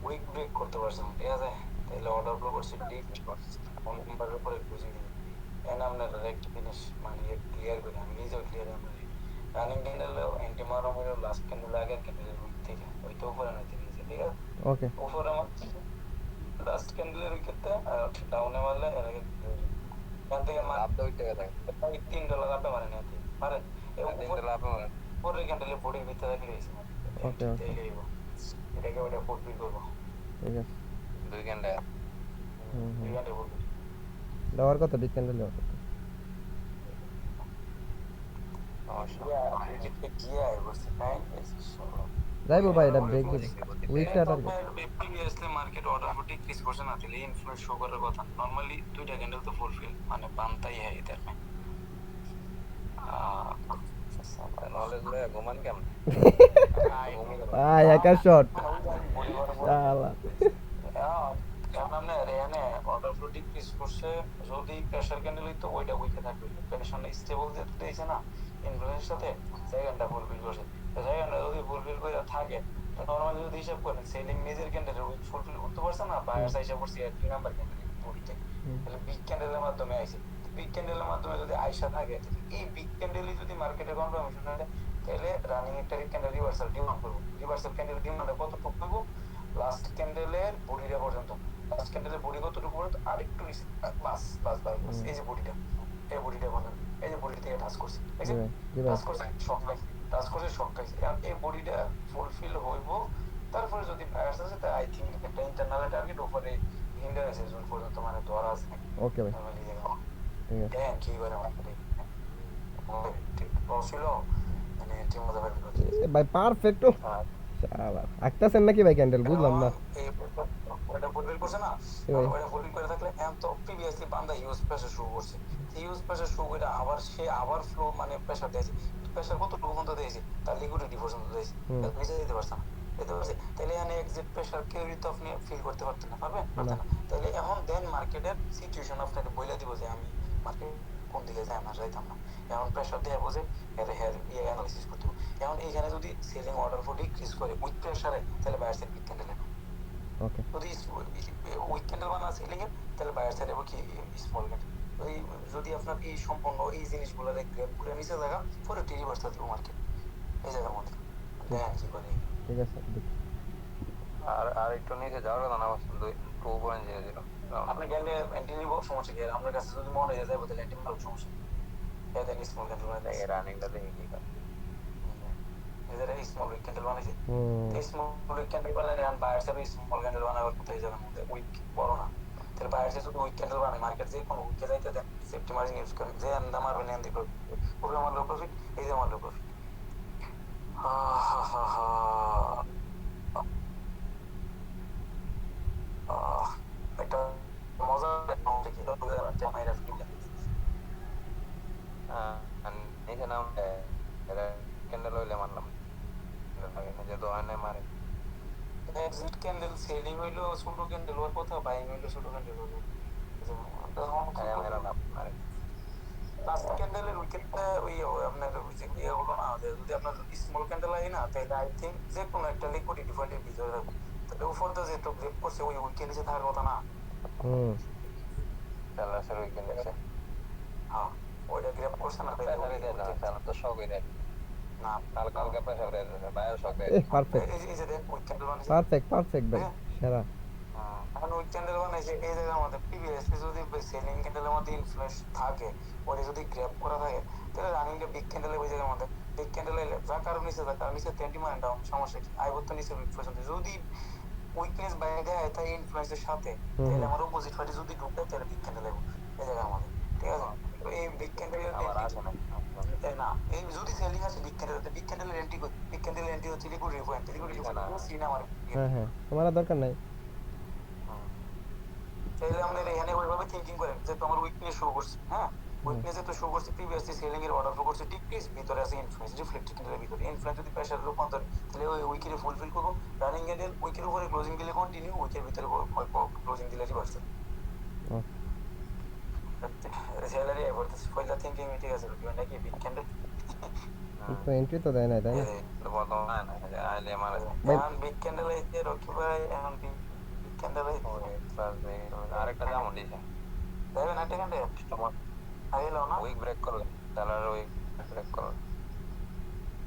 Week break করতে পারছে না, ঠিক আছে? তাহলে অর্ডার ফ্লো করছে ডিপ ফোন নাম্বারের উপরে ক্লোজিং দিন। এন্ড আপনার একটা জিনিস মানে ক্লিয়ার করি, আমি নিজেও ক্লিয়ার আপনার রানিং ক্যান্ডেল এন্টি মারো হলো লাস্ট ক্যান্ডেল আগের ক্যান্ডেলের উইক থেকে ওইটা উপরে নাইতে নিয়েছে, ঠিক আছে? ওকে উপরে আমার লাস্ট ক্যান্ডেলের উইকেটে ডাউনে মারলে এর আগে এখান থেকে লাভ তো ওইটা থাকে প্রায় $3 আপে মারেন এখান থেকে পারেন তিনটা লাভ মানে উপরের ক্যান্ডেলের বডির ভিতরে রাখলে হয়েছে ওকে ওকে তাইলে এটাকে ওটা ফুলফিল করবো। ঠিক আছে। দুই ঘন্টা হুম হুম এখানে ফুলফিল দেওয়ার কথা বিগ ক্যান্ডেল দেওয়ার কথা। সমস্যা গিয়ে আয় করছে তাই যাইবো ভাই, এটা ব্রেক দিব উইকটা তো target. Previously market order for decrease করছে না, তাহলে ইনফ্লুয়েন্স শো করার কথা। নরমালি দুইটা ক্যান্ডেল তো ফুলফিল মানে বানতাই হয় এদের में নলেজ লয়ে ঘুমান কেমন একা শট শালা। অর্ডার ফ্লো ডিক্রিজ করছে, যদি প্রেসার ক্যান্ডেল হইতো ওইটা উইকে থাকবে, প্রেসার স্টেবল যেটা দিয়েছে না ইনফ্লুয়েন্সের সাথে, সেকেন্ডটা ফুলফিল করছে। সেকেন্ডটা যদি ফুলফিল করে থাকে, নরমালি যদি হিসাব করেন selling major candle week fulfil করতে পারছে না, বায়ার্স হিসাব করছে 2 নাম্বার ক্যান্ডেল বডিতে, তাহলে বিগ ক্যান্ডেলের মাধ্যমে আইছে। বিগ ক্যান্ডেলের মাধ্যমে যদি আইসা থাকে, এই বিগ ক্যান্ডেলই যদি মার্কেটে কনফার্মেশন হয়, তাহলে রানিং একটা ক্যান্ডেল রিভার্সাল ডিমান্ড করবো। রিভার্সাল ক্যান্ডেল ডিমান্ড কতটুকু করবো? লাস্ট ক্যান্ডেলের বডিটা পর্যন্ত। লাস্ট ক্যান্ডেলের বডি কতটুকু পর্যন্ত? আরেকটু নিচে, বাস বাস বাস বাস। এই যে বডিটা, এই বডিটা পর্যন্ত, এই যে বডি থেকে টাচ করছি, এই যে টাচ করছে শক খাইছে, টাচ করছে শক খাইছে। এখন এই বডিটা ফুলফিল হইব, তারপরে যদি বায়ার্স আছে তা আই থিঙ্ক একটা ইন্টারনাল টার্গেট উপরে হিন্ডারেন্স জোন পর্যন্ত মানে ধরা আছে। ওকে ভাই ঠিক আছে। দেন কি করে মার্কেটে লস হইলো, মানে ঠিক মতো পাবেন। ভাই পারফেক্ট। শালা আঁকতাছেন নাকি ভাই ক্যান্ডেল? বুঝলাম না। এই ওটা ফুলফিল করছে না, এ ভাই ওটা ফুলফিল করে থাকলে এখন তো প্রিভিয়াসলি বান্দা হিউজ প্রেসার শুরু করছে, হিউজ প্রেসার শুরু করে আবার সে আবার ফ্লো মানে প্রেসার দিয়েছে। প্রেসার কতটুকু পর্যন্ত দিয়েছে? তার লিকুইডিটি পর্যন্ত দিয়েছে, নিচে দিতে পারছে না, দিতে পারছে। তাহলে এখানে এক্সিট প্রেসার কেউ তো আপনি ফিল করতে পারতেন না, পারবেন না পারতেন না। তাহলে এখন দেন মার্কেটের সিচুয়েশন আপনাকে বলে দিব যে আমি মার্কেট কোন দিকে যাই না যাইতাম না। এখন প্রেসার দিয়ে বোঝে হের হের ইয়ে অ্যানালিসিস করতে হবে। এখন এইখানে যদি সেলিং অর্ডার ফর ডিক্রিজ করে উইথ প্রেসারে, তাহলে বায়ার সাইড বিগ ক্যান্ডেল নেবে। ওকে যদি উইক ক্যান্ডেল বানা সেলিং এর, তাহলে বায়ার সাইড হবে কি স্মল ক্যান্ডেল। ওই যদি আপনার এই সম্পূর্ণ এই জিনিসগুলো গ্র্যাব করে নিচে জায়গা পরে রিভার্সাল দিব মার্কেট এই জায়গার মধ্যে। দেখেন কি করে। ঠিক আছে। আর আর একটু নিচে যাওয়ার কথা না বলছেন 2.00 আপনি গেলে এন্ট্রি নিব, সমস্যা কি? আপনার কাছে যদি মনে হয়ে যায় তাহলে এন্ট্রি মারব, সমস্যা নেই। দেন স্মল ক্যান্ডেল বানাই এই রানিংটা দেখি কি করে এদের এই স্মল উইক ক্যান্ডেল বানাইছে। হুম এই স্মল উইক ক্যান্ডেল বানালে এখন বায়ার সাইড স্মল ক্যান্ডেল বানাবার কথা এই জায়গার মধ্যে উইক বড় না। তাহলে বায়ার সাইড যদি উইক ক্যান্ডেল বানায়, মার্কেট যে কোনো উইকে যাইতে দেন, সেফটি মার্জিন ইউজ করেন, যে আন্দা মারবেন এন্দি প্রফিট, উপরে মারলো প্রফিট, এই যে মারলো প্রফিট। একটা মজা মাইরা ফিল নিচে নাম ক্যান্ডেল হইলে মানলাম নিজে তো হয় না মারে এক্সিট ক্যান্ডেল সেলিং হইলো ছোট ক্যান্ডেল হওয়ার কথা, বাইং হইলো ছোট ক্যান্ডেল হলো। মেরা লাভ মারে লাস্ট ক্যান্ডেলের উইকেটটা ওই আপনার ওই যে ইয়ে হলো না, যে যদি আপনার স্মল ক্যান্ডেল হয় না, তাহলে আই থিঙ্ক যে কোনো একটা লিকুইডিটি পয়েন্টের ভিতরে থাকবে। তাহলে উপর তো যেটা গ্রেপ করছে ওই উইকেট নিচে থাকার কথা না। হুম সেলাসের উইকেন্ড আছে হ্যাঁ ওইটা গ্রেপ করছে না, তাহলে প্রেসারে দেয় না সেলা তো শক হয়ে যায় না হালকা হালকা প্রেসার দেয় বায়ো শক দেয় পারফেক্ট এই যে দেখ উইক ক্যান্ডেল বানাইছে, পারফেক্ট পারফেক্ট ভাই সেরা। এখন উইক ক্যান্ডেল বানাইছে এই জায়গার মধ্যে। প্রিভিয়াসলি যদি সেলিং ক্যান্ডেলের মধ্যে ইনফ্লুয়েন্স থাকে, ওটা যদি গ্র্যাব করা থাকে, তাহলে রানিংটা বিগ ক্যান্ডেলের ওই জায়গার মধ্যে বিগ ক্যান্ডেল এলে যা কারো নিচে যা কারো নিচে 20 মানে ডাউন, সমস্যা কি? আইবো তো নিচে উইক পর্যন্ত যদি উইকনেস বাইরে দেয় তাই ইনফ্লুয়েন্সের সাথে, তাহলে আমার অপোজিট পার্টি যদি ঢুকে তাহলে বিগ ক্যান্ডেল লাগবে এই জায়গার মধ্যে, ঠিক আছে? তো এই বিগ ক্যান্ডেলের আবার আসে না না, এই যদি সেলিং আছে বিগ ক্যান্ডেল, বিগ ক্যান্ডেলের এন্ট্রি কই? বিগ ক্যান্ডেলের এন্ট্রি হচ্ছে লিকুইডিটি পয়েন্ট, লিকুইডিটি পয়েন্ট সিনা আমার। হ্যাঁ হ্যাঁ তোমার আর দরকার নাই। তাহলে আমাদের এখানে ওইভাবে থিঙ্কিং করেন যে তোমার উইকনেস শো করছে, হ্যাঁ উইকনেস তো শো করছে, প্রিভিয়াসলি সেলিং এর অর্ডার ফ্লো করছে ডিক্রিজ, ভিতরে আছে ইনফ্লুয়েন্স রিফ্লেক্টেড ক্যান্ডেলের ভিতরে ইনফ্লুয়েন্স যদি প্রেসার রূপান্তর, তাহলে ওই উইকেটে ফুলফিল করবো। রানিং ক্যান্ডেল উইকের উপরে ক্লোজিং দিলে কন্টিনিউ, উইকের ভিতরে ক্লোজিং দিলে রিভার্সাল। স্যালারি এভারেজ পয়লা থিঙ্কিং ঠিক আছে নাকি বিগ ক্যান্ডেল তো এন্ট্রি তো দেয় না তাই না বর্তমানে আইলে মারে ভাই? এখন বিগ ক্যান্ডেল এই যে রকি ভাই ভাই এখন কি ক্যান্ডেল আরেকটা যেমন দিছে দেবে না একটা ক্যান্ডেল আগে লো না উইক ব্রেক করো তাহলে উইক ব্রেক করো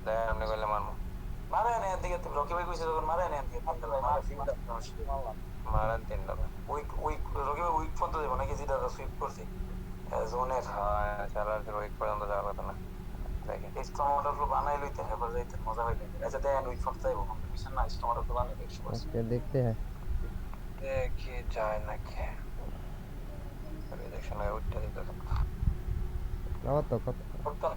দেখ আপনি কইলে মারমু মারে না এদিকে তুমি রকি ভাই কইছে তখন মারে না এদিকে ক্যান্ডেল মারেন তিনটা উইক উইক রকি ভাই উইক ফোন তো দেবো নাকি যেটা সুইপ করছি জোনের চালার উইক পর্যন্ত যাওয়ার কথা না দেখে স্টমাটার ফ্লো বানাই লইতে হেবার যাইতে মজা হইবে আচ্ছা দেন উইক ফোন চাইবো কম্পিটিশন না স্টমাটার ফ্লো বানাই দেখছি ओके देखते हैं দেখি যায় নাকি রিজেকশন হয়ে উঠতে দিতে और तो कत করতাম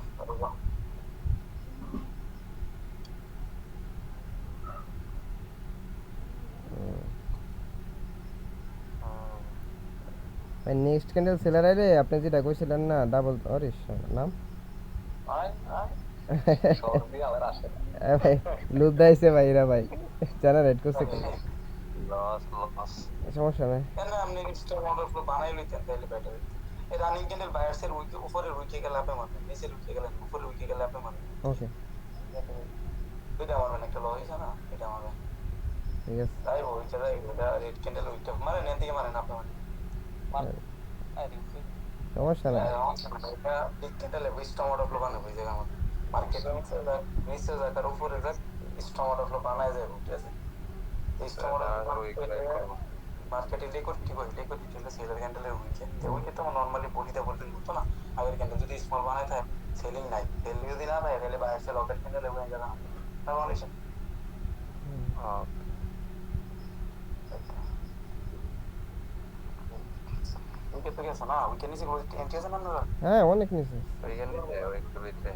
भाई नेक्स्ट कैंडल सेलर है रे आपने যেটা কইছিলেন না ডাবল আরে নাম আয় আয় শর্ট দিয়ে আবার আসে ভাই লুপ দাইছে ভাই এরা ভাই জেনারেট করছে লস লস সমস্যা নাই কেন আপনি স্টমাটার ফ্লো বানাই লইতেন তাহলে বেটার এই রানিং ক্যান্ডেল বায়ার্সের উইকে উপরে উইকে গেলে আপনি মারবেন নিচের উইকে গেলে উপরে উইকে গেলে আপনি মারবেন ওকে দুইটা মারবেন একটা লো হইছে না এটা মারবেন ঠিক আছে তাই ওইটা এটা রেড ক্যান্ডেল উইকটা মারেন এর দিকে মারেন আপনি মারেন সমস্যা নাই এটা বিগ ক্যান্ডেলে স্টমাটার ফ্লো বানাই হই জায়গা আমাদের মার্কেটে নিচে জায়গার উপরে যাক স্টমাটার ফ্লো বানায় যায় ঠিক আছে মার্কেটে লিকুইডিটি হলো সেলার ক্যান্ডেলের উইকে তো উইকে তো নরমালি বডিতে বলতে হতো না আগের ক্যান্ডেল যদি স্মল বানায় থাকে সেলিং নাই সেল যদি না থাকে তাহলে বায়ার্সের লকেট ক্যান্ডেল হয়ে যাবে তাহলে উইকে তো গেছে না উইকে নিচে এন্ট্রি আছে না হ্যাঁ অনেক নিছে ওইখানে ওই একটু ভিতরে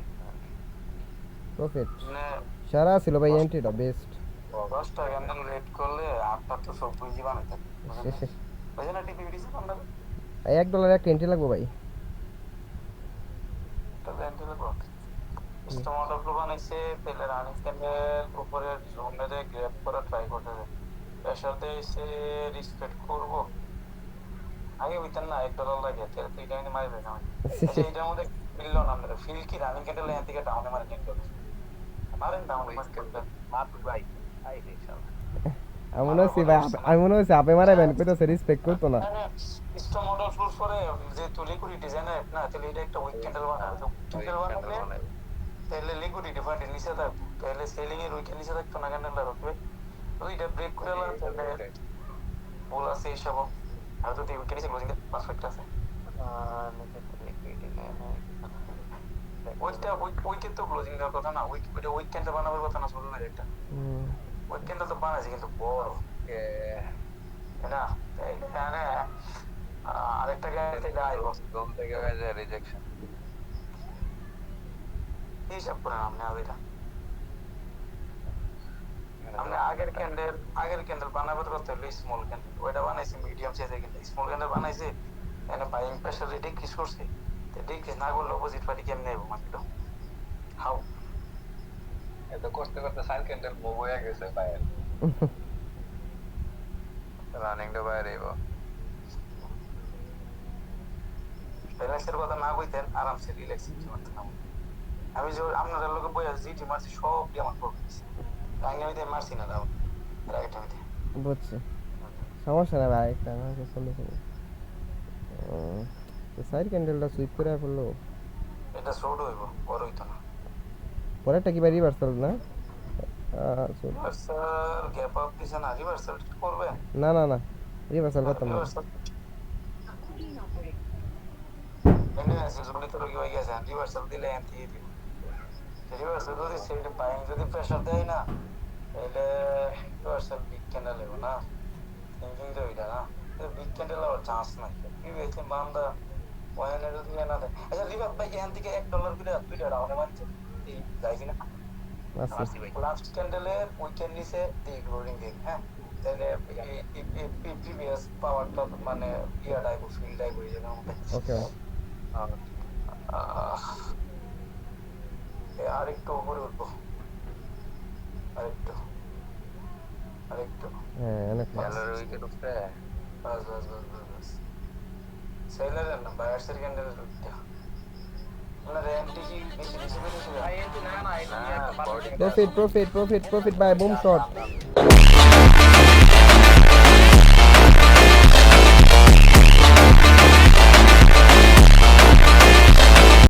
প্রফিট মানে সারা ছিল ভাই এন্ট্রিটা বেস্ট 10টা ক্যান্ডেল রেড করলে 8টা তো সব বুঝি বানাই থাকে বুঝেন না টিপি দিছে আমরা $1 একটা এন্ট্রি লাগবে ভাই তো এন্ট্রি লাগবে স্টমাটার ফ্লো বানাইছে তাহলে রানিং ক্যান্ডেল উপরে জোনে গ্র্যাব করা ট্রাই করতেছে প্রেসার দিয়ে এসে রিসপেক্ট করব আগে উইতেন না $1 লাগে তাহলে তুই টাইমে মারবে না এইটার মধ্যে মিললো না আমরা ফিল কি রানিং ক্যান্ডেল এখান থেকে ডাউনে মারে টেক করে মারেন ডাউন মার ভাই আই ইনশাআল্লাহ আমি মনে হচ্ছে আপে মারাবেন কইতাছে রেসপেক্ট করতো না স্টমাটার ফ্লো পরে যে তো লিকুইডিটি জেনারেট না তাহলে এটা একটা উইক ক্যান্ডেল বানাবে ক্যান্ডেল বানাবে তাহলে লিকুইডিটি ফান্ড নিচে থাকবে তাহলে সেলিং এর উইকে নিচে থাকতো না ক্যান্ডেলটা রাখবে তো এটা ব্রেক করে না তাহলে বল আছে এসব আর তো উইকে নিচে ক্লোজিং পারফেক্ট আছে ওইটা উইকে তো ক্লোজিং এর কথা না ওইটা উইক ক্যান্ডেল বানাবার কথা না শুরু করে একটা উইক ক্যান্ডেল তো বানাইছে কিন্তু বড় না এখানে আরেকটা গাড়ি থেকে আইবো দম থেকে হয়ে যায় রিজেকশন হিসাব করে আপনি আবেটা আপনি আগের ক্যান্ডেল বানাবার কথা হলো স্মল ক্যান্ডেল ওইটা বানাইছে মিডিয়াম সাইজের ক্যান্ডেল স্মল ক্যান্ডেল বানাইছে এখানে বাইং প্রেসার ডিক্রিজ করছে তো ডিক্রিজ না করলে অপোজিট পার্টি কেমনে আইবো মার্কেট হাউ এটা করতে করতে সাইড ক্যান্ডেল মুভ হয়ে গেছে বাইরে রানিং টা বাইরে আইবো ব্যালেন্সের কথা না কইতেন আরামসে রিল্যাক্স করতে পারতেন আমি যে আপনাদের লোকে বইয়া জিটি মারছি সব দিয়ে আমার প্রবলেম আগে আমি মারছি না দাও রাইট আমি বুঝছি সমস্যা না ভাই একটা না সলিউশন তো সাইড ক্যান্ডেলটা সুইপ করে ফেললো এটা শর্ট হইব বড় হইতো না পরেরটা কি ভাই রিভার্সাল না রিভার্সাল গ্যাপ আপ দিছে না রিভার্সাল করবে না না না রিভার্সাল করতাম না এনে আছে জোনে তো রকি হয়ে গেছে রিভার্সাল দিলে এন্টি দিব রিভার্সাল যদি সেট বাইং যদি প্রেসার দেয় না তাহলে রিভার্সাল বিগ ক্যান্ডেল হবে না থিংকিং তো এটা না বিগ ক্যান্ডেল আর চান্স নাই কি হয়েছে বান্দা ওয়ানে যদি না দেয় আচ্ছা রিভার্স ভাই এখান থেকে $1 করে 2টা ডাউনে মানছে এই যাই কিনা আচ্ছা লাস্ট ক্যান্ডেলের উইকেন্ড নিচে দি ইগনোরিং দিন হ্যাঁ তাহলে এই প্রিভিয়াস পাওয়ারটা মানে ইয়ার ডাইভ ফিল ডাইভ হয়ে যাবে ওকে আরেকটু উপরে উঠবো আরেকটু হ্যাঁ অনেক ক্যান্ডেল উইকেট উঠছে বাস সেলারের না বায়ার্সের ক্যান্ডেলের উঠতে মানে র্যান্টি কি বেশি বেশি বেশি প্রফিট বাই বুম শট